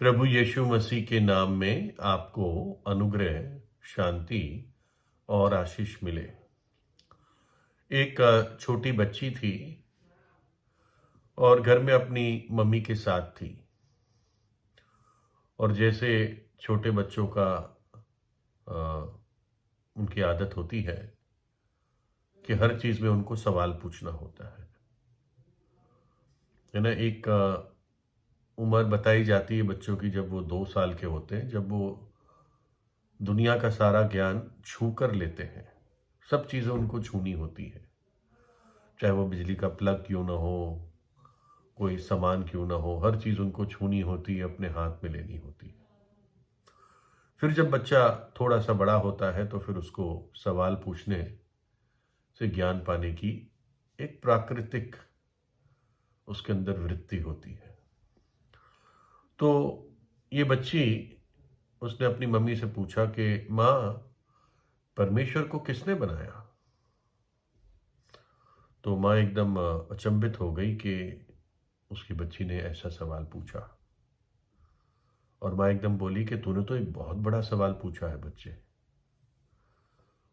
प्रभु यीशु मसीह के नाम में आपको अनुग्रह, शांति और आशीष मिले। एक छोटी बच्ची थी और घर में अपनी मम्मी के साथ थी। और जैसे छोटे बच्चों का अ, उनकी आदत होती है कि हर चीज़ में उनको सवाल पूछना होता है ना। एक उम्र बताई जाती है बच्चों की जब वो 2 साल के होते हैं, जब वो दुनिया का सारा ज्ञान छू कर लेते हैं। सब चीज़ें उनको छूनी होती है, चाहे वो बिजली का प्लग क्यों ना हो, कोई सामान क्यों ना हो, हर चीज़ उनको छूनी होती है, अपने हाथ में लेनी होती है। फिर जब बच्चा थोड़ा सा बड़ा होता है तो फिर उसको सवाल पूछने से ज्ञान पाने की एक प्राकृतिक उसके अंदर वृत्ति होती है। तो ये बच्ची, उसने अपनी मम्मी से पूछा कि माँ, परमेश्वर को किसने बनाया? तो माँ एकदम अचंभित हो गई कि उसकी बच्ची ने ऐसा सवाल पूछा। और माँ एकदम बोली कि तूने तो एक बहुत बड़ा सवाल पूछा है बच्चे।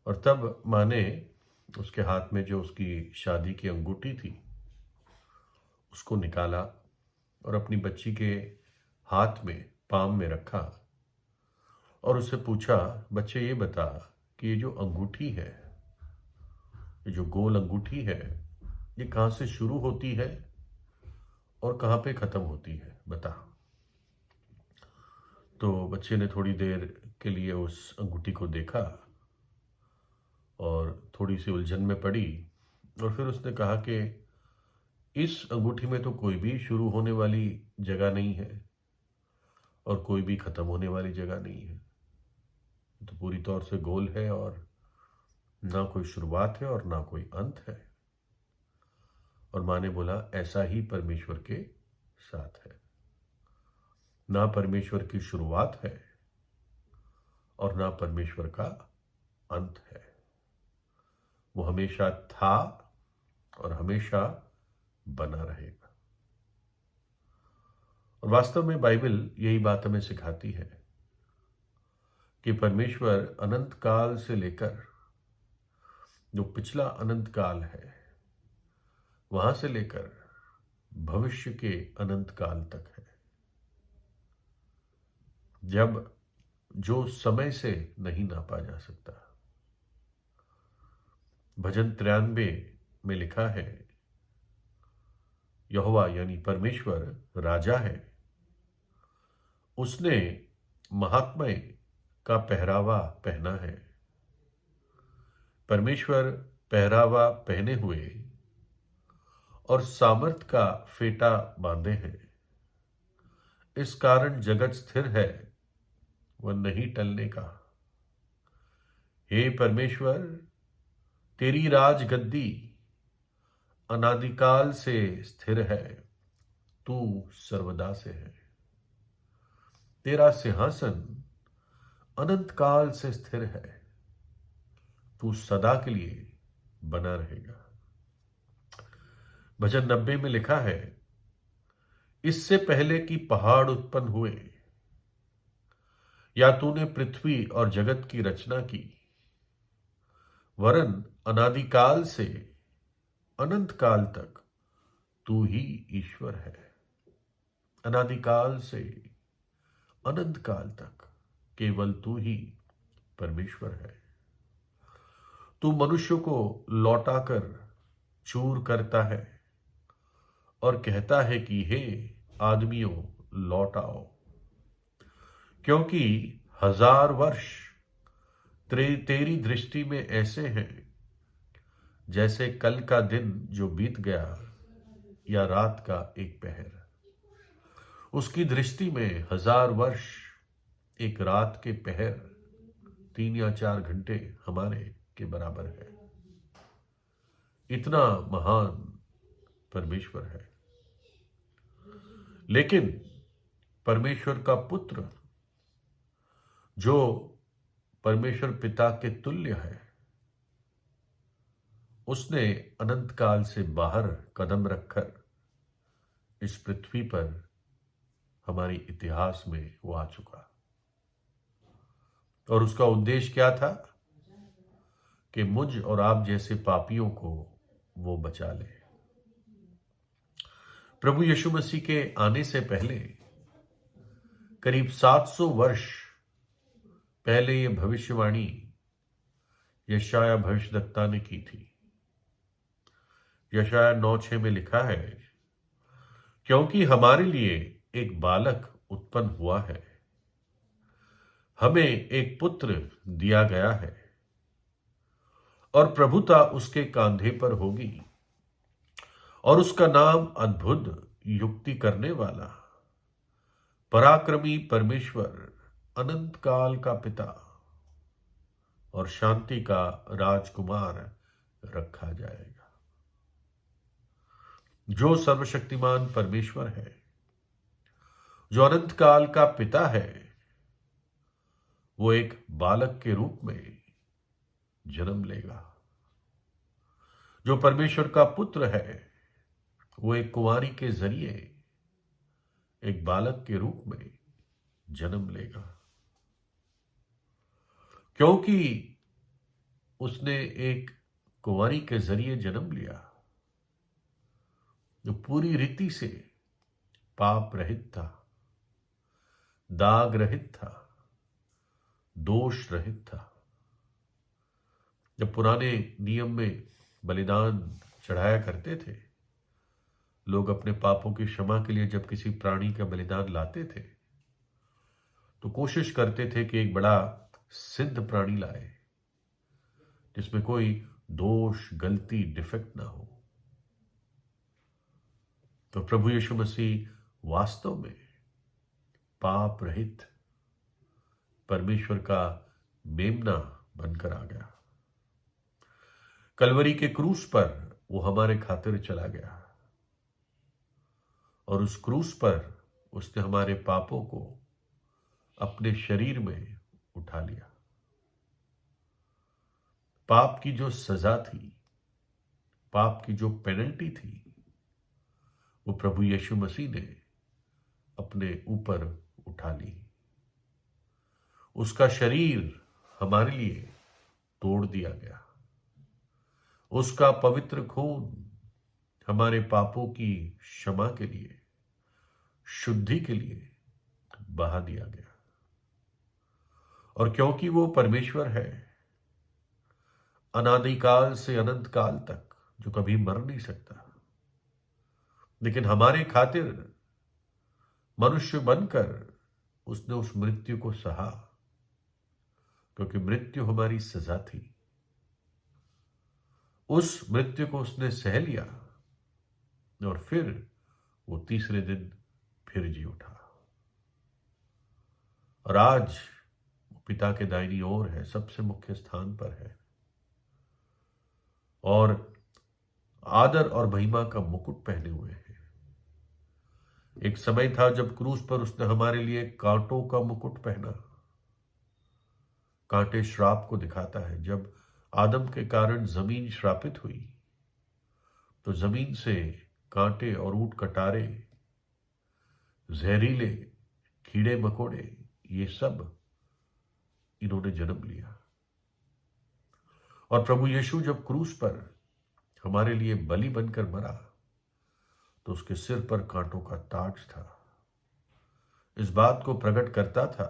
और तब माँ ने उसके हाथ में जो उसकी शादी की अंगूठी थी उसको निकाला और अपनी बच्ची के हाथ में, पाम में रखा और उससे पूछा, बच्चे ये बता कि ये जो अंगूठी है, ये जो गोल अंगूठी है, ये कहाँ से शुरू होती है और कहाँ पे ख़त्म होती है, बता। तो बच्चे ने थोड़ी देर के लिए उस अंगूठी को देखा और थोड़ी सी उलझन में पड़ी। और फिर उसने कहा कि इस अंगूठी में तो कोई भी शुरू होने वाली जगह नहीं है और कोई भी ख़त्म होने वाली जगह नहीं है। तो पूरी तौर से गोल है और ना कोई शुरुआत है और ना कोई अंत है। और माँ ने बोला, ऐसा ही परमेश्वर के साथ है। ना परमेश्वर की शुरुआत है और ना परमेश्वर का अंत है। वो हमेशा था और हमेशा बना रहेगा। और वास्तव में बाइबल यही बात हमें सिखाती है कि परमेश्वर अनंत काल से लेकर, जो पिछला अनंत काल है, वहां से लेकर भविष्य के अनंत काल तक है, जब जो समय से नहीं नापा जा सकता। भजन 93 में लिखा है, यहोवा यानी परमेश्वर राजा है, उसने महात्म्य का पहरावा पहना है। परमेश्वर पहरावा पहने हुए और सामर्थ का फेटा बांधे हैं। इस कारण जगत स्थिर है, वह नहीं टलने का। हे परमेश्वर, तेरी राज गद्दी अनादिकाल से स्थिर है, तू सर्वदा से है। तेरा सिंहासन अनंत काल से स्थिर है, तू सदा के लिए बना रहेगा। भजन 90 में लिखा है, इससे पहले कि पहाड़ उत्पन्न हुए या तूने पृथ्वी और जगत की रचना की, वरन अनादिकाल से अनंत काल तक तू ही ईश्वर है। अनादिकाल से अनंत काल तक केवल तू ही परमेश्वर है। तू मनुष्य को लौटाकर चूर करता है और कहता है कि हे आदमियों, लौट आओ, क्योंकि 1000 वर्ष तेरी दृष्टि में ऐसे हैं जैसे कल का दिन जो बीत गया या रात का एक पहर। उसकी दृष्टि में 1000 वर्ष एक रात के पहर, 3 या 4 घंटे हमारे के बराबर है। इतना महान परमेश्वर है। लेकिन परमेश्वर का पुत्र, जो परमेश्वर पिता के तुल्य है, उसने अनंत काल से बाहर कदम रखकर इस पृथ्वी पर हमारे इतिहास में वो आ चुका। और उसका उद्देश्य क्या था? कि मुझ और आप जैसे पापियों को वो बचा ले। प्रभु यीशु मसीह के आने से पहले करीब 700 वर्ष पहले ये भविष्यवाणी यशाया भविष्यद्वक्ता ने की थी। यशाया 9:6 में लिखा है, क्योंकि हमारे लिए एक बालक उत्पन्न हुआ है, हमें एक पुत्र दिया गया है, और प्रभुता उसके कांधे पर होगी, और उसका नाम अद्भुत, युक्ति करने वाला, पराक्रमी परमेश्वर, अनंत काल का पिता और शांति का राजकुमार रखा जाएगा। जो सर्वशक्तिमान परमेश्वर है, जो अनंत काल का पिता है, वो एक बालक के रूप में जन्म लेगा। जो परमेश्वर का पुत्र है, वो एक कुंवारी के जरिए एक बालक के रूप में जन्म लेगा। क्योंकि उसने एक कुंवारी के जरिए जन्म लिया, जो पूरी रीति से पाप रहित था, दाग रहित था, दोष रहित था। जब पुराने नियम में बलिदान चढ़ाया करते थे, लोग अपने पापों की क्षमा के लिए जब किसी प्राणी का बलिदान लाते थे तो कोशिश करते थे कि एक बड़ा सिद्ध प्राणी लाए जिसमें कोई दोष, गलती, डिफेक्ट ना हो। तो प्रभु यीशु मसीह वास्तव में पाप रहित परमेश्वर का मेमना बनकर आ गया। कलवरी के क्रूस पर वो हमारे खातिर चला गया, और उस क्रूस पर उसने हमारे पापों को अपने शरीर में उठा लिया। पाप की जो सजा थी, पाप की जो पेनल्टी थी, वो प्रभु यीशु मसीह ने अपने ऊपर उठा ली। उसका शरीर हमारे लिए तोड़ दिया गया, उसका पवित्र खून हमारे पापों की क्षमा के लिए, शुद्धि के लिए बहा दिया गया। और क्योंकि वो परमेश्वर है, अनादिकाल से अनंत काल तक, जो कभी मर नहीं सकता, लेकिन हमारे खातिर मनुष्य बनकर उसने उस मृत्यु को सहा, क्योंकि मृत्यु हमारी सजा थी। उस मृत्यु को उसने सह लिया और फिर वो तीसरे दिन फिर जी उठा, और आज वो पिता के दाहिनी ओर है, सबसे मुख्य स्थान पर है, और आदर और महिमा का मुकुट पहने हुए हैं। एक समय था जब क्रूस पर उसने हमारे लिए कांटों का मुकुट पहना। कांटे श्राप को दिखाता है। जब आदम के कारण जमीन श्रापित हुई तो जमीन से कांटे और ऊंट कटारे, जहरीले कीड़े मकोड़े, ये सब इन्होंने जन्म लिया। और प्रभु यीशु जब क्रूस पर हमारे लिए बलि बनकर मरा तो उसके सिर पर कांटों का ताज था। इस बात को प्रकट करता था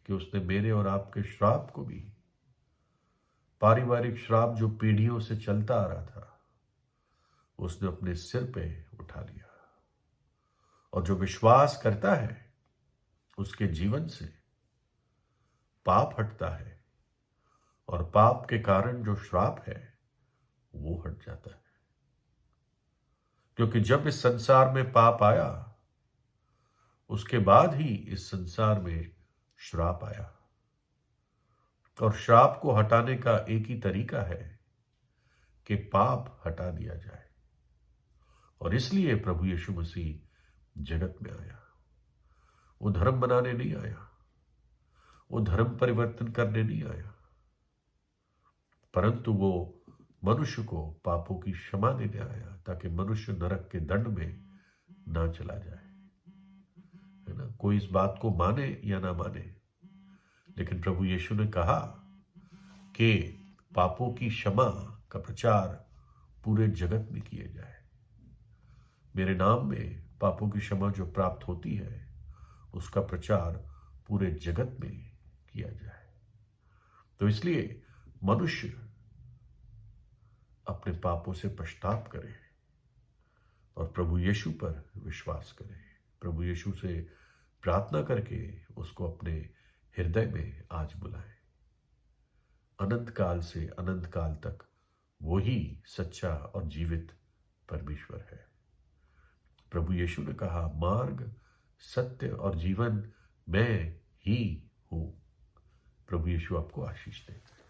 कि उसने मेरे और आपके श्राप को भी, पारिवारिक श्राप जो पीढ़ियों से चलता आ रहा था, उसने अपने सिर पे उठा लिया। और जो विश्वास करता है उसके जीवन से पाप हटता है, और पाप के कारण जो श्राप है वो हट जाता है। क्योंकि जब इस संसार में पाप आया, उसके बाद ही इस संसार में श्राप आया। और श्राप को हटाने का एक ही तरीका है कि पाप हटा दिया जाए। और इसलिए प्रभु यीशु मसीह जगत में आया। वो धर्म बनाने नहीं आया, वो धर्म परिवर्तन करने नहीं आया, परंतु वो मनुष्य को पापों की क्षमा देने आया, ताकि मनुष्य नरक के दंड में ना चला जाए, है कोई इस बात को माने या ना माने, लेकिन प्रभु यीशु ने कहा कि पापों की क्षमा का प्रचार पूरे जगत में किया जाए। मेरे नाम में पापों की क्षमा जो प्राप्त होती है उसका प्रचार पूरे जगत में किया जाए। तो इसलिए मनुष्य अपने पापों से पश्चाताप करे और प्रभु यीशु पर विश्वास करे, प्रभु यीशु से प्रार्थना करके उसको अपने हृदय में आज बुलाए। अनंत काल से अनंत काल तक वो ही सच्चा और जीवित परमेश्वर है। प्रभु यीशु ने कहा, मार्ग, सत्य और जीवन मैं ही हूं। प्रभु यीशु आपको आशीष दे।